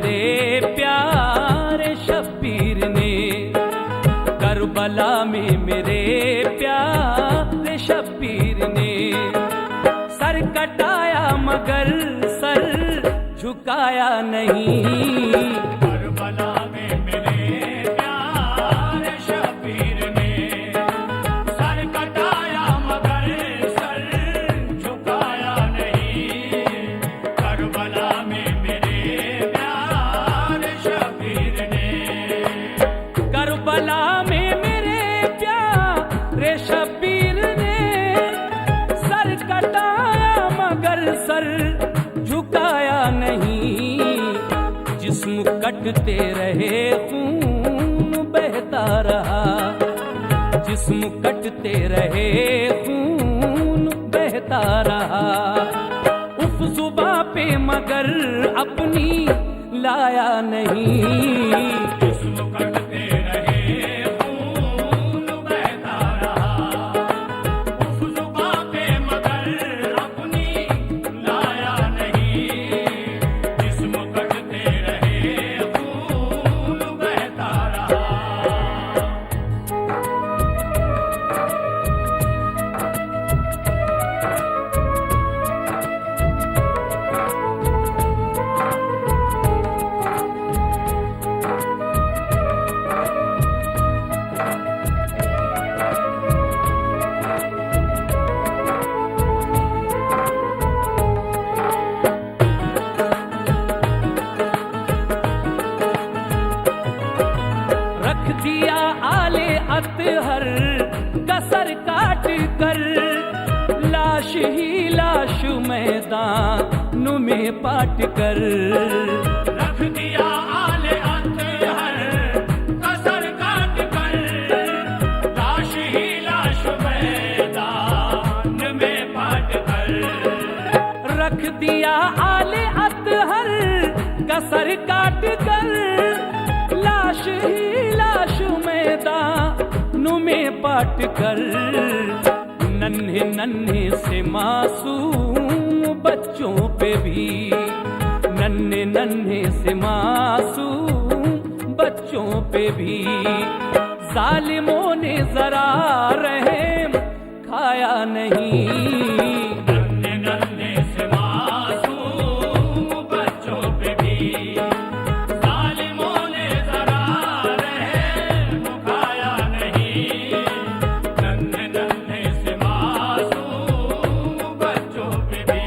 मेरे प्यारे शब्बीर ने, करबला में मेरे प्यारे शब्बीर ने सर कटाया मगर सर झुकाया नहीं। करबला में मेरे प्यारे शब्बीर ने सर कटाया मगर सर झुकाया नहीं। करबला में मेरे प्यारे शब्बीर ने, करबला में मेरे प्यारे शब्बीर ने सर कटाया मगर सर झुकाया नहीं। जिस्म कटते रहे खून बहता रहा, जिस्म कटते रहे खून बहता रहा। उफ जुबां पे मगर अपनी लाया नहीं। जिस्म कटते रहे खून बहता रहा। उफ जुबां पे मगर अपनी लाया नहीं। जिस्म कटते रहे खून बहता रहा। रख दिया आले अतहर कसर काट कर, लाश ही लाश मैदान में पाट कर। रख दिया आले अतहर कसर काट कर, लाश ही लाश मैदान में पाट कर। रख दिया आले अतहर कसर काट कर, लाश ही लाश मैदान में पाट कर। नन्हे नन्हे से मासूम बच्चों पे भी, नन्हे नन्हे से मासूम बच्चों पे भी जालिमों ने जरा रहम खाया नहीं। नन्हे नन्हे से मासूम बच्चों पे भी जालिमों ने जरा रहम खाया नहीं। नन्हे नन्हे से मासूम बच्चों पे भी।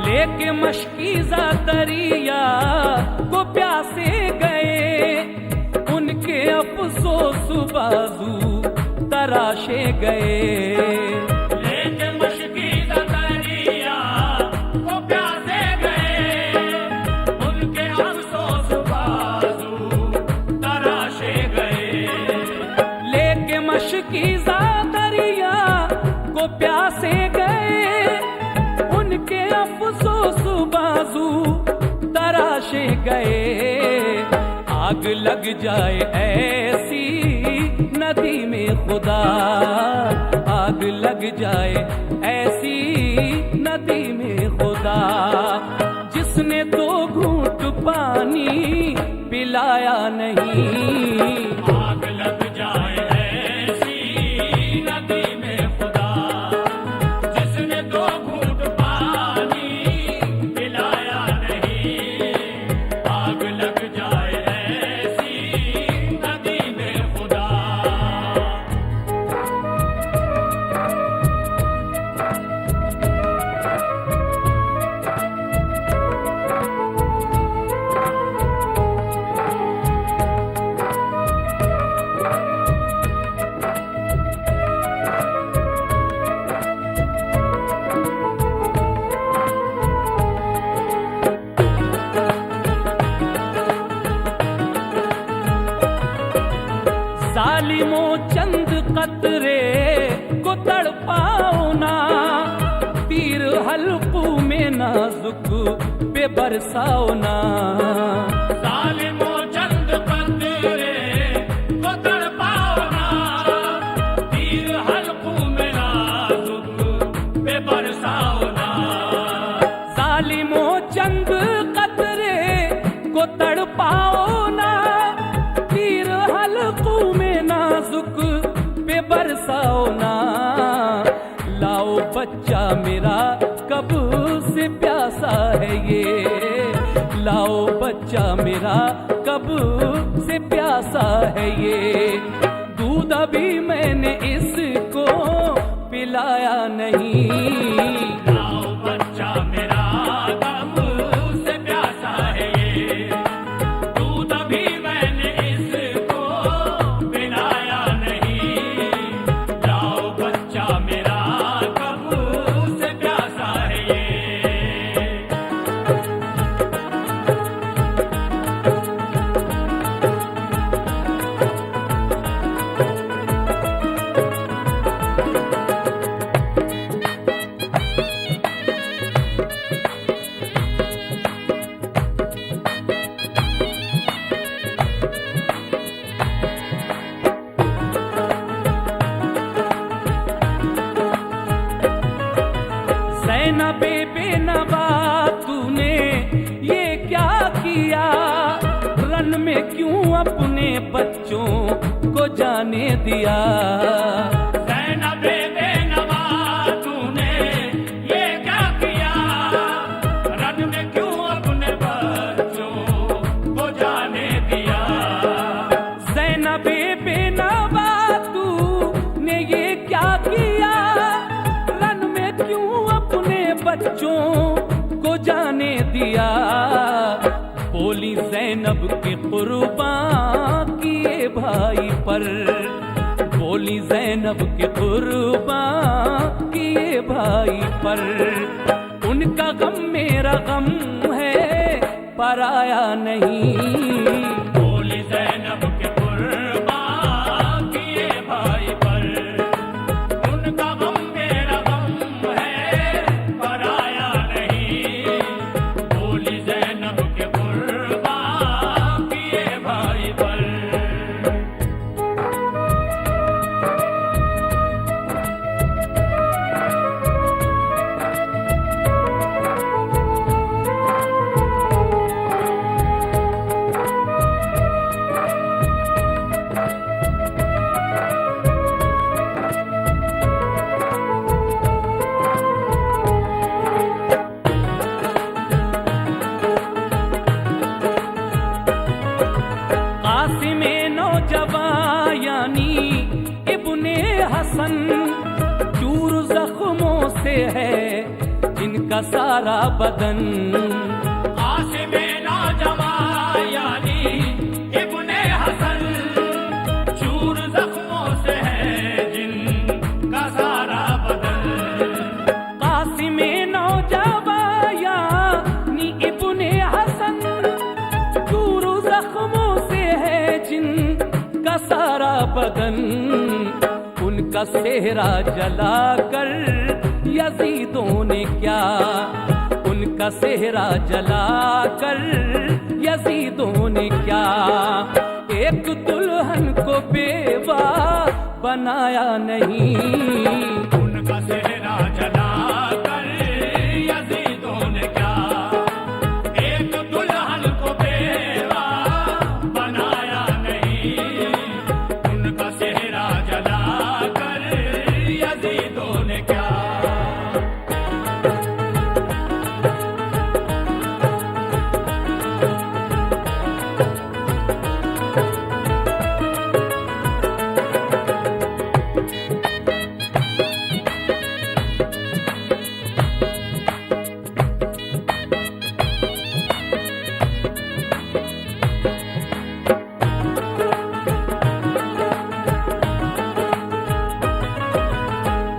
लेके मशकीज़ा दरिया को प्यासे गए, उनके अफसोस बाजू तराशे गए। लेके मशकीज़ा दरिया को प्यासे गए, उनके अफसोस बाजू तराशे गए। लेके मशकीज़ा दरिया को प्यासे गए, उनके अफसोस बाजू तराशे गए। आग लग जाए ऐसी नदी में खुदा, आग लग जाए ऐसी नदी में खुदा, जिसने दो घूंट पानी पिलाया नहीं। आग लग जाए ऐसी नदी में खुदा, जिसने दो घूंट पानी पिलाया नहीं। आग लग जाए ऐसी नदी में खुदा। जालिमों चंद कतरे को तड़पाओ ना, तीर हल्कू में नाजुक पे बरसाओ ना। जालिमों चंद कतरे को तड़पाओ ना, तीर हल्कू में नाजुक पे बरसाओ ना। जालिमों चंद कतरे को तड़पाओ ना, तीर हल्कू में नाजुक पे बरसाओ ना। लाओ बच्चा मेरा कब से प्यासा है ये, लाओ बच्चा मेरा कब से प्यासा है ये। दूध अभी मैंने इसको पिलाया नहीं, लाओ बच्चा मेरा कब से प्यासा है ये। दूध अभी मैंने इसको पिलाया नहीं, लाओ बच्चा मेरा कब से प्यासा है ये। ज़ैनबे बेनवा तूने ये क्या किया, रन में क्यों अपने बच्चों को जाने दिया। ज़ैनबे बेनवा तूने ये क्या किया, रन में क्यों अपने बच्चों को जाने दिया। ज़ैनबे बेनवा तूने ये क्या किया, रन में क्यों अपने बच्चों को जाने दिया। बोली ज़ैनब के कुर्बान किए भाई पर, बोली ज़ैनब के कुर्बान किए भाई पर। उनका गम मेरा गम है पराया नहीं, बोली ज़ैनब के कुर्बान किए भाई पर। उनका गम मेरा गम है पराया नहीं, बोली ज़ैनब के कुर्बान किए भाई पर। कासिमे नौजवां यानी इब्ने हसन, चूर जख्मों से है जिनका सारा बदन। कासिमे नौजवां यानी इब्ने हसन, चूर जख्मों से है जिनका सारा बदन। कासिमे नौजवां यानी इब्ने हसन, चूर जख्मों से है जिनका सारा बदन। उनका सेहरा जलाकर यजीदों ने क्या, उनका सेहरा जलाकर यजीदों ने क्या। एक दुल्हन को बेवा बनाया नहीं, उनका सेहरा जलाकर यजीदों ने क्या। एक दुल्हन को बेवा बनाया नहीं, उनका सेहरा जलाकर यजीदों ने क्या।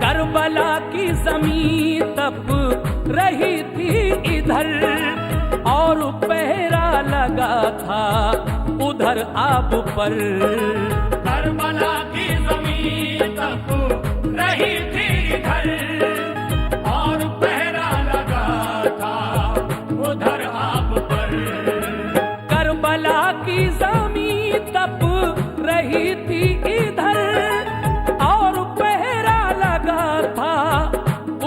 करबला की ज़मीं तप रही थी इधर, और पहरा लगा था उधर आब पर। करबला की जमीन तक रही थी इधर, और पहरा लगा था उधर आप पर। करबला की जमीन तप रही थी इधर, और पहरा लगा था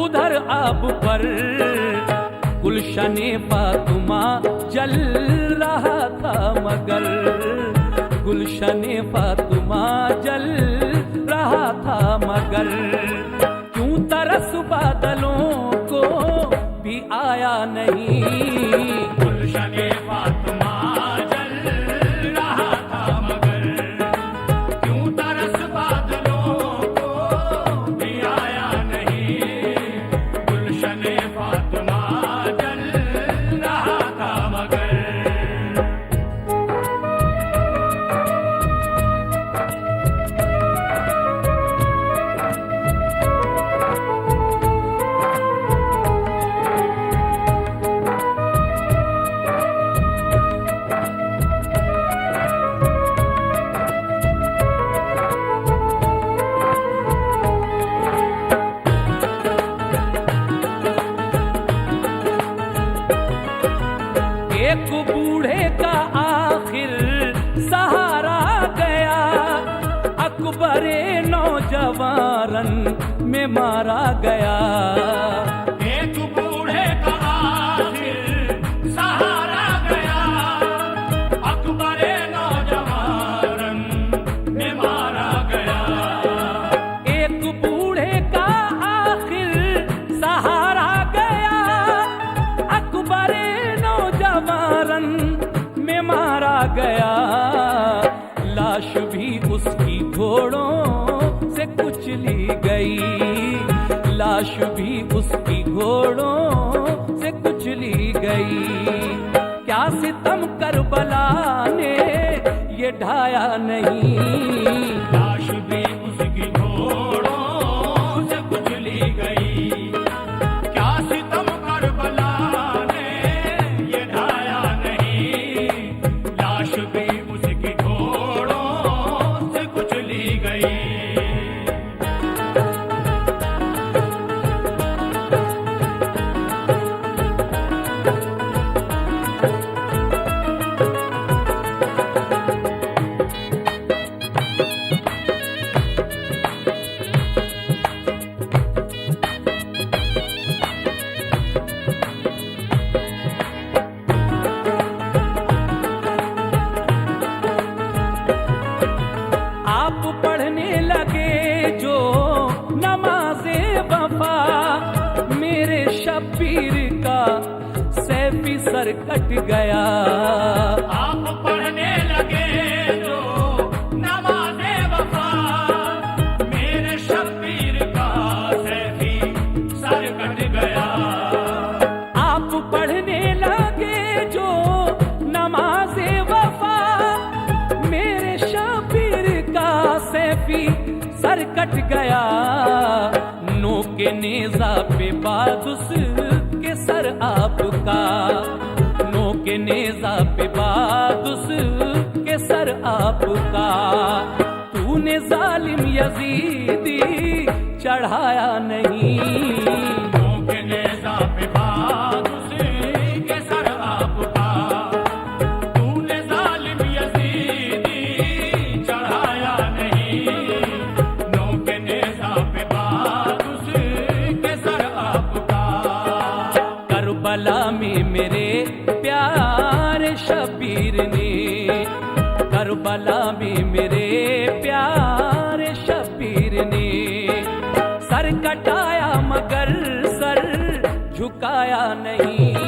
उधर आप पर। गुलशने फातिमा जल रहा था मगर, गुलशने फातिमा जल रहा था मगर, क्यों तरस बादलों को भी आया नहीं। गुलशने फातिमा जल रहा था मगर, क्यों तरस बादलों को भी आया नहीं। गुलशने फातिमा जल रहा था मगर। एक बूढ़े का आखिर सहारा गया, अकबरे नौजवान में मारा गया। एक बूढ़े का आखिर सहारा गया, अकबरे नौजवान में मारा गया। एक बूढ़े का आखिर सहारा गया, अकबरे नौजवान में मारा गया। लाश भी उसकी घोड़ों से कुचली गई, लाश भी उसकी घोड़ों से कुचली गई। क्या सितम करबला ने ये ढाया नहीं। लाश भी उसकी घोड़ों से कुचली गई, क्या सितम करबला ने ये ढाया नहीं। लाश भी उसकी घोड़ों से कुचली गई। आप पढ़ने लगे जो नमाज़े वफा, मेरे शब्बीर का सैफी सर कट गया। आप पढ़ने लगे जो नमाज़े वफा, मेरे शब्बीर का सैफी सर कट गया। आप पढ़ने लगे जो नमाज़े वफा, मेरे शब्बीर का सैफी सर कट गया। नो के नेजा पे बादुस के सर आपका, नो के नेजा पे बादुस के सर आपका। तूने जालिम यजीदी चढ़ाया नहीं। के नेज़ा पे बादुस के सर आपका, तूने जालिम यजीदी चढ़ाया नहीं। नो के नेज़ा पे बादुस के सर आपका। करबला में मेरे प्यारे शबीर ने, करबला में मेरे प्यारे शबीर ने सर कटाया मगर सर झुकाया नहीं।